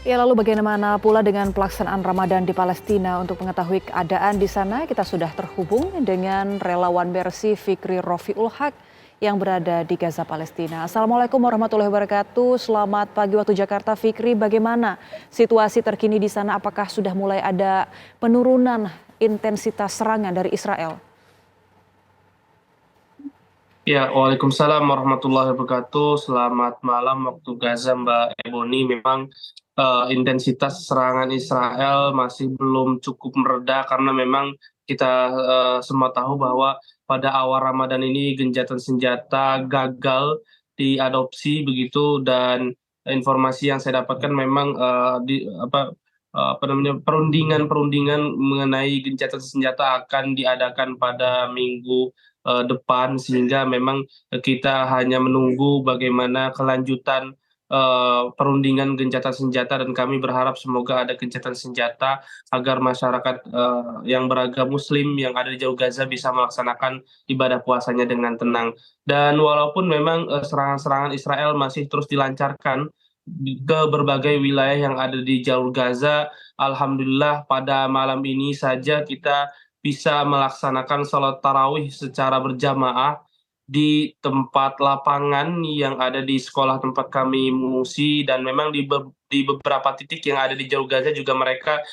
Ya, lalu bagaimana pula dengan pelaksanaan Ramadan di Palestina? Untuk mengetahui keadaan di sana, kita sudah terhubung dengan relawan Mercy Fikri Rofiul Haq yang berada di Gaza, Palestina. Assalamualaikum warahmatullahi wabarakatuh. Selamat pagi waktu Jakarta, Fikri. Bagaimana situasi terkini di sana? Apakah sudah mulai ada penurunan intensitas serangan dari Israel? Ya, Waalaikumsalam warahmatullahi wabarakatuh. Selamat malam waktu Gaza, Mbak Ebony. Memang intensitas serangan Israel masih belum cukup mereda karena memang kita semua tahu bahwa pada awal Ramadan ini gencatan senjata gagal diadopsi begitu, dan informasi yang saya dapatkan memang apa namanya, perundingan mengenai gencatan senjata akan diadakan pada minggu depan, sehingga memang kita hanya menunggu bagaimana kelanjutan perundingan gencatan senjata, dan kami berharap semoga ada gencatan senjata agar masyarakat yang beragam Muslim yang ada di Jalur Gaza bisa melaksanakan ibadah puasanya dengan tenang. Dan walaupun memang serangan-serangan Israel masih terus dilancarkan ke berbagai wilayah yang ada di Jalur Gaza, alhamdulillah pada malam ini saja kita bisa melaksanakan sholat tarawih secara berjamaah di tempat lapangan yang ada di sekolah tempat kami mengungsi, dan memang di beberapa titik yang ada di Jalur Gaza juga mereka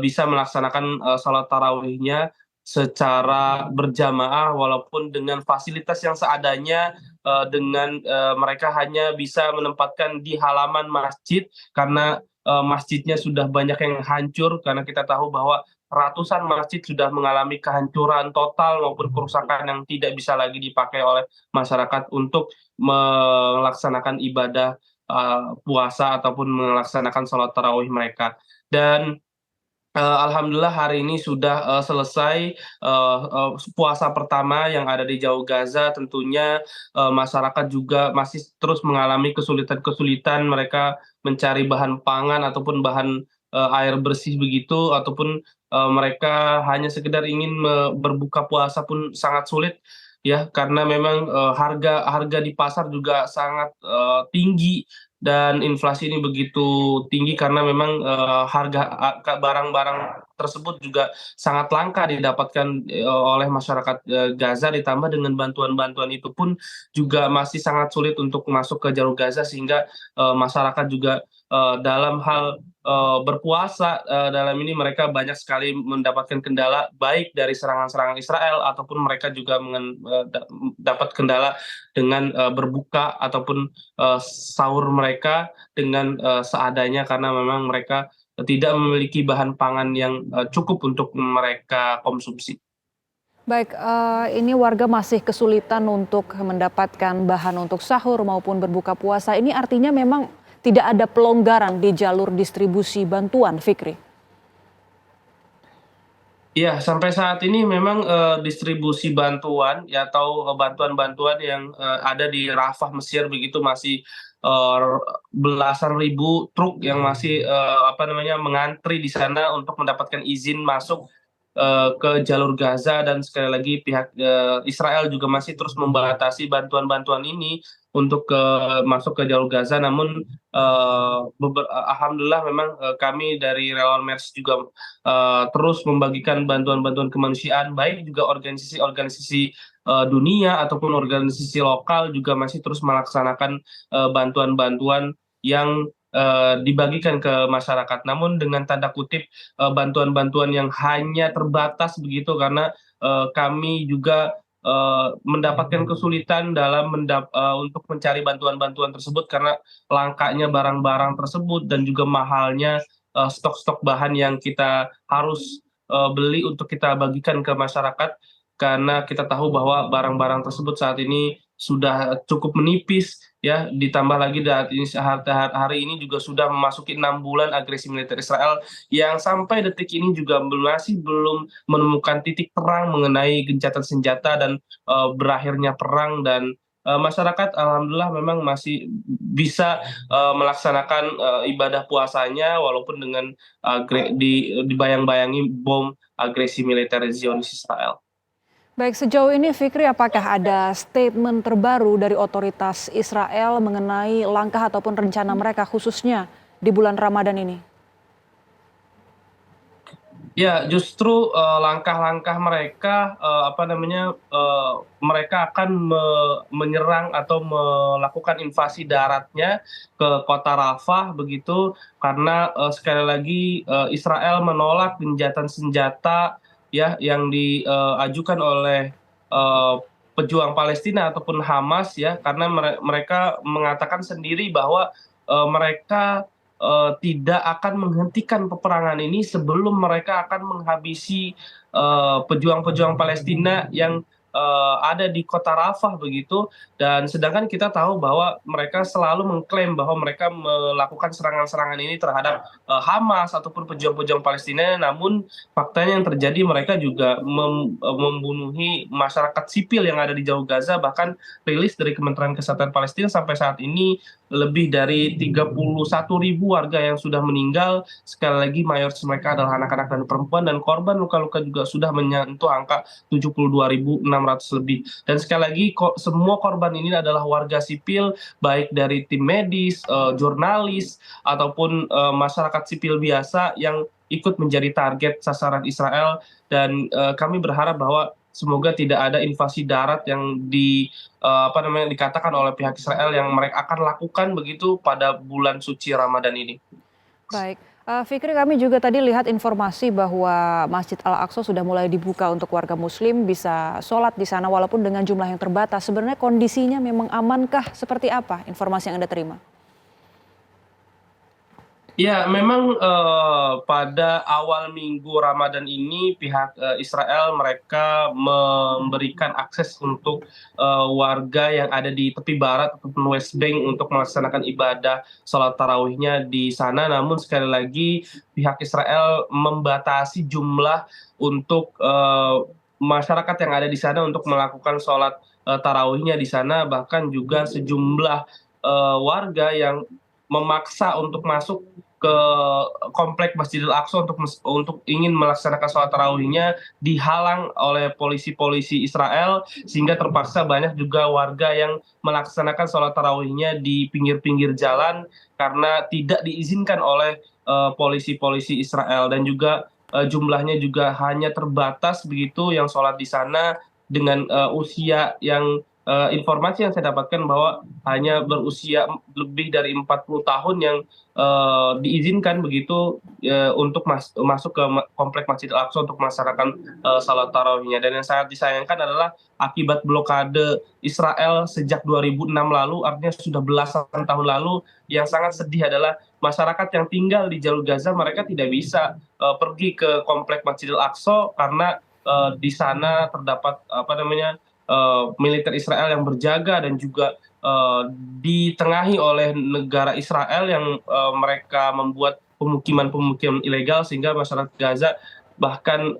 bisa melaksanakan sholat tarawihnya secara berjamaah walaupun dengan fasilitas yang seadanya, dengan mereka hanya bisa menempatkan di halaman masjid karena masjidnya sudah banyak yang hancur, karena kita tahu bahwa ratusan masjid sudah mengalami kehancuran total maupun kerusakan yang tidak bisa lagi dipakai oleh masyarakat untuk melaksanakan ibadah puasa ataupun melaksanakan sholat tarawih mereka. Dan alhamdulillah hari ini sudah selesai puasa pertama yang ada di Jalur Gaza. Tentunya masyarakat juga masih terus mengalami kesulitan-kesulitan, mereka mencari bahan pangan ataupun bahan air bersih begitu, ataupun mereka hanya sekedar ingin berbuka puasa pun sangat sulit, ya, karena memang harga harga di pasar juga sangat tinggi, dan inflasi ini begitu tinggi karena memang harga barang-barang tersebut juga sangat langka didapatkan oleh masyarakat Gaza, ditambah dengan bantuan-bantuan itu pun juga masih sangat sulit untuk masuk ke Jalur Gaza, sehingga masyarakat juga dalam hal berpuasa dalam ini mereka banyak sekali mendapatkan kendala baik dari serangan-serangan Israel, ataupun mereka juga dapat kendala dengan berbuka ataupun sahur mereka dengan seadanya, karena memang mereka tidak memiliki bahan pangan yang cukup untuk mereka konsumsi. Baik, ini warga masih kesulitan untuk mendapatkan bahan untuk sahur maupun berbuka puasa. Ini artinya memang tidak ada pelonggaran di jalur distribusi bantuan, Fikri? Iya, sampai saat ini memang distribusi bantuan ya, atau bantuan-bantuan yang ada di Rafah, Mesir begitu, masih belasan ribu truk yang masih apa namanya, mengantri di sana untuk mendapatkan izin masuk ke jalur Gaza, dan sekali lagi pihak Israel juga masih terus membatasi bantuan-bantuan ini untuk masuk ke jalur Gaza. Namun alhamdulillah memang kami dari relawan Mercy juga terus membagikan bantuan-bantuan kemanusiaan, baik juga organisasi-organisasi dunia ataupun organisasi lokal juga masih terus melaksanakan bantuan-bantuan yang dibagikan ke masyarakat. Namun dengan tanda kutip bantuan-bantuan yang hanya terbatas begitu, karena kami juga mendapatkan kesulitan dalam untuk mencari bantuan-bantuan tersebut karena langkanya barang-barang tersebut dan juga mahalnya stok-stok bahan yang kita harus beli untuk kita bagikan ke masyarakat, karena kita tahu bahwa barang-barang tersebut saat ini sudah cukup menipis, ya, ditambah lagi hari ini juga sudah memasuki 6 bulan agresi militer Israel yang sampai detik ini juga masih belum menemukan titik terang mengenai gencatan senjata dan berakhirnya perang. Dan masyarakat alhamdulillah memang masih bisa melaksanakan ibadah puasanya walaupun dengan dibayang-bayangi bom agresi militer Zionis Israel. Baik, sejauh ini Fikri, apakah ada statement terbaru dari otoritas Israel mengenai langkah ataupun rencana mereka khususnya di bulan Ramadan ini? Ya, justru langkah-langkah mereka, mereka akan menyerang atau melakukan invasi daratnya ke kota Rafah begitu, karena sekali lagi Israel menolak gencatan senjata ya yang diajukan oleh eee, pejuang Palestina ataupun Hamas ya, karena mereka mengatakan sendiri bahwa mereka tidak akan menghentikan peperangan ini sebelum mereka akan menghabisi pejuang-pejuang Palestina yang ada di kota Rafah begitu. Dan sedangkan kita tahu bahwa mereka selalu mengklaim bahwa mereka melakukan serangan-serangan ini terhadap Hamas ataupun pejuang-pejuang Palestina, namun faktanya yang terjadi mereka juga membunuhi masyarakat sipil yang ada di Jalur Gaza. Bahkan rilis dari Kementerian Kesehatan Palestina sampai saat ini lebih dari 31.000 warga yang sudah meninggal. Sekali lagi mayoritas mereka adalah anak-anak dan perempuan, dan korban luka-luka juga sudah menyentuh angka 72.600 lebih. Dan sekali lagi semua korban ini adalah warga sipil, baik dari tim medis, jurnalis, ataupun masyarakat sipil biasa yang ikut menjadi target sasaran Israel. Dan kami berharap bahwa semoga tidak ada invasi darat yang dikatakan oleh pihak Israel yang mereka akan lakukan begitu pada bulan suci Ramadan ini. Baik, Fikri, kami juga tadi lihat informasi bahwa Masjid Al-Aqsa sudah mulai dibuka untuk warga muslim bisa sholat di sana walaupun dengan jumlah yang terbatas. Sebenarnya kondisinya memang amankah? Seperti apa informasi yang Anda terima? Ya, memang pada awal minggu Ramadan ini pihak Israel mereka memberikan akses untuk warga yang ada di tepi barat ataupun West Bank untuk melaksanakan ibadah sholat tarawihnya di sana. Namun sekali lagi pihak Israel membatasi jumlah untuk masyarakat yang ada di sana untuk melakukan sholat tarawihnya di sana. Bahkan juga sejumlah warga yang memaksa untuk masuk ke komplek Masjidil Aqsa untuk ingin melaksanakan sholat tarawihnya dihalang oleh polisi-polisi Israel, sehingga terpaksa banyak juga warga yang melaksanakan sholat tarawihnya di pinggir-pinggir jalan karena tidak diizinkan oleh polisi-polisi Israel. Dan juga jumlahnya juga hanya terbatas begitu yang sholat di sana dengan usia yang informasi yang saya dapatkan bahwa hanya berusia lebih dari 40 tahun yang diizinkan begitu untuk masuk ke komplek Masjidil Aqsa untuk melaksanakan salat tarawihnya. Dan yang sangat disayangkan adalah akibat blokade Israel sejak 2006 lalu, artinya sudah belasan tahun lalu. Yang sangat sedih adalah masyarakat yang tinggal di jalur Gaza, mereka tidak bisa pergi ke komplek Masjidil Aqsa karena di sana terdapat militer Israel yang berjaga, dan juga ditengahi oleh negara Israel yang mereka membuat pemukiman-pemukiman ilegal, sehingga masyarakat Gaza bahkan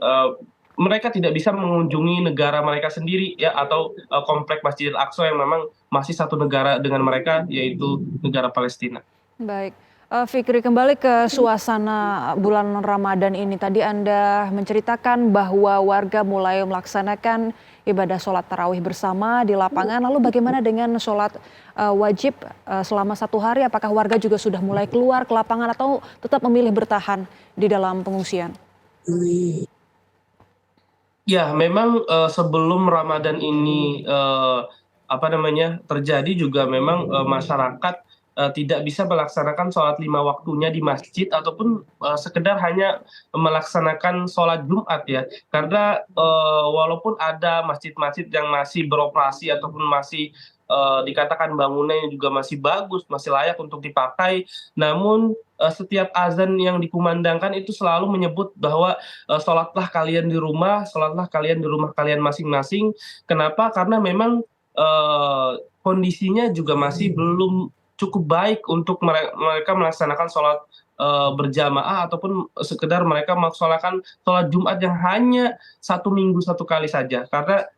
mereka tidak bisa mengunjungi negara mereka sendiri ya, atau komplek Masjidil Aqsa yang memang masih satu negara dengan mereka, yaitu negara Palestina. Baik, Fikri, kembali ke suasana bulan Ramadan ini. Tadi Anda menceritakan bahwa warga mulai melaksanakan ibadah sholat tarawih bersama di lapangan. Lalu bagaimana dengan sholat wajib selama 1 hari? Apakah warga juga sudah mulai keluar ke lapangan atau tetap memilih bertahan di dalam pengungsian? Ya, memang sebelum Ramadan ini terjadi juga memang masyarakat tidak bisa melaksanakan sholat 5 waktunya di masjid ataupun sekedar hanya melaksanakan sholat Jumat ya. Karena walaupun ada masjid-masjid yang masih beroperasi ataupun masih dikatakan bangunannya juga masih bagus, masih layak untuk dipakai, namun setiap azan yang dikumandangkan itu selalu menyebut bahwa sholatlah kalian di rumah, sholatlah kalian di rumah kalian masing-masing. Kenapa? Karena memang kondisinya juga masih belum cukup baik untuk mereka melaksanakan sholat berjamaah ataupun sekedar mereka melaksanakan sholat Jumat yang hanya 1 minggu 1 kali saja, karena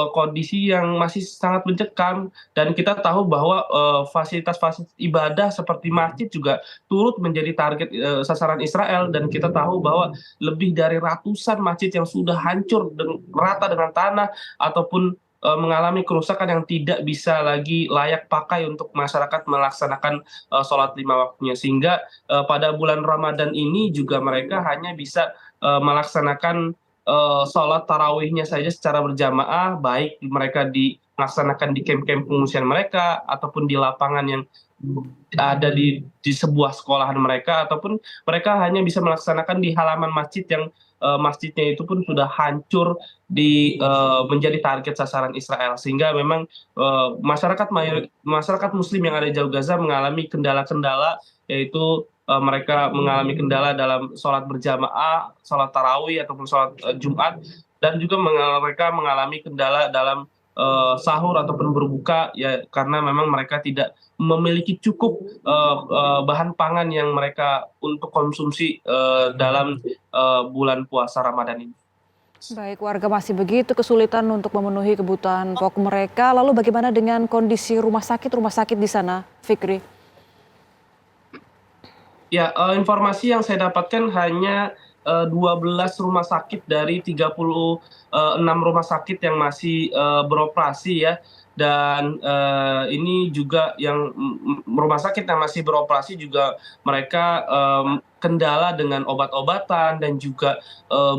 kondisi yang masih sangat mencekam. Dan kita tahu bahwa fasilitas-fasilitas ibadah seperti masjid juga turut menjadi target sasaran Israel, dan kita tahu bahwa lebih dari ratusan masjid yang sudah hancur rata dengan tanah ataupun mengalami kerusakan yang tidak bisa lagi layak pakai untuk masyarakat melaksanakan sholat 5 waktunya. Sehingga pada bulan Ramadan ini juga mereka hanya bisa melaksanakan sholat tarawihnya saja secara berjamaah, baik mereka dilaksanakan di kamp-kamp pengungsian mereka ataupun di lapangan yang ada di sebuah sekolahan mereka, ataupun mereka hanya bisa melaksanakan di halaman masjid yang masjidnya itu pun sudah hancur menjadi target sasaran Israel. Sehingga memang masyarakat muslim yang ada di Jalur Gaza mengalami kendala-kendala, yaitu mereka mengalami kendala dalam sholat berjamaah, sholat tarawih ataupun sholat Jumat, dan juga mereka mengalami kendala dalam sahur ataupun berbuka, ya karena memang mereka tidak memiliki cukup bahan pangan yang mereka untuk konsumsi dalam bulan puasa Ramadan ini. Baik, warga masih begitu kesulitan untuk memenuhi kebutuhan pokok mereka. Lalu bagaimana dengan kondisi rumah sakit di sana, Fikri? Ya, informasi yang saya dapatkan hanya 12 rumah sakit dari 36 rumah sakit yang masih beroperasi, ya. Dan ini juga yang rumah sakit yang masih beroperasi juga mereka kendala dengan obat-obatan dan juga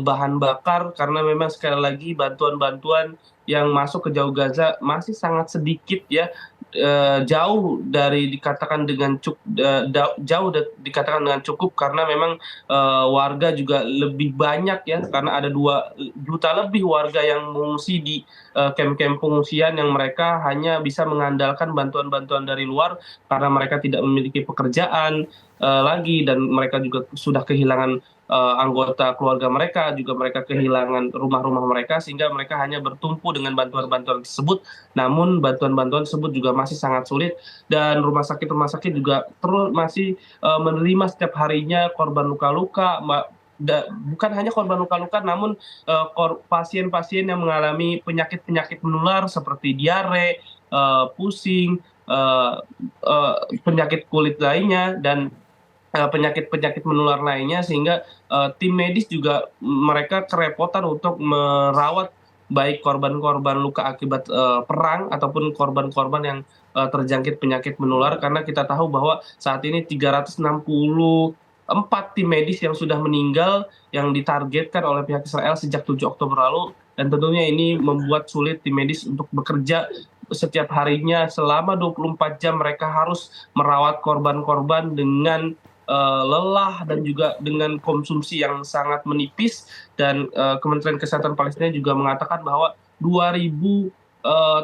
bahan bakar, karena memang sekali lagi bantuan-bantuan yang masuk ke Jalur Gaza masih sangat sedikit, ya. Jauh dari dikatakan dengan dikatakan dengan cukup, karena memang warga juga lebih banyak, ya, karena ada 2 juta lebih warga yang mengungsi di kamp-kamp pengungsian yang mereka hanya bisa mengandalkan bantuan-bantuan dari luar karena mereka tidak memiliki pekerjaan lagi, dan mereka juga sudah kehilangan anggota keluarga mereka, juga mereka kehilangan rumah-rumah mereka, sehingga mereka hanya bertumpu dengan bantuan-bantuan tersebut. Namun bantuan-bantuan tersebut juga masih sangat sulit, dan rumah sakit juga terus masih menerima setiap harinya korban luka-luka, bukan hanya korban luka-luka, namun pasien-pasien yang mengalami penyakit-penyakit menular seperti diare, pusing, penyakit kulit lainnya, dan penyakit-penyakit menular lainnya, sehingga tim medis juga mereka kerepotan untuk merawat baik korban-korban luka akibat perang ataupun korban-korban yang terjangkit penyakit menular, karena kita tahu bahwa saat ini 364 tim medis yang sudah meninggal yang ditargetkan oleh pihak Israel sejak 7 Oktober lalu, dan tentunya ini membuat sulit tim medis untuk bekerja setiap harinya selama 24 jam. Mereka harus merawat korban-korban dengan lelah dan juga dengan konsumsi yang sangat menipis, dan Kementerian Kesehatan Palestina juga mengatakan bahwa 2.000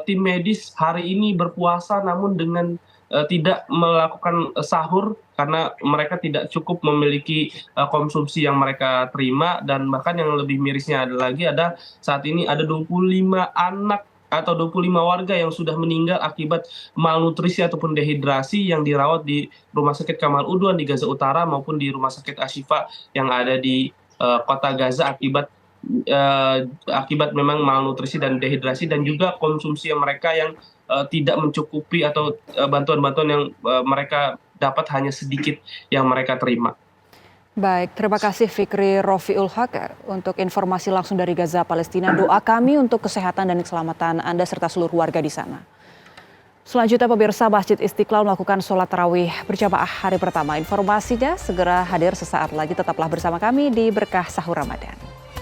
tim medis hari ini berpuasa namun dengan tidak melakukan sahur karena mereka tidak cukup memiliki konsumsi yang mereka terima. Dan bahkan yang lebih mirisnya lagi ada saat ini ada 25 anak atau 25 warga yang sudah meninggal akibat malnutrisi ataupun dehidrasi yang dirawat di Rumah Sakit Kamal Udwan di Gaza Utara maupun di Rumah Sakit Ashifa yang ada di kota Gaza akibat memang malnutrisi dan dehidrasi, dan juga konsumsi yang mereka yang tidak mencukupi, atau bantuan-bantuan yang mereka dapat hanya sedikit yang mereka terima. Baik, terima kasih Fikri Rofiul Haq untuk informasi langsung dari Gaza, Palestina. Doa kami untuk kesehatan dan keselamatan Anda serta seluruh warga di sana. Selanjutnya pemirsa, Masjid Istiqlal melakukan sholat tarawih berjamaah hari pertama. Informasinya segera hadir sesaat lagi, tetaplah bersama kami di Berkah Sahur Ramadan.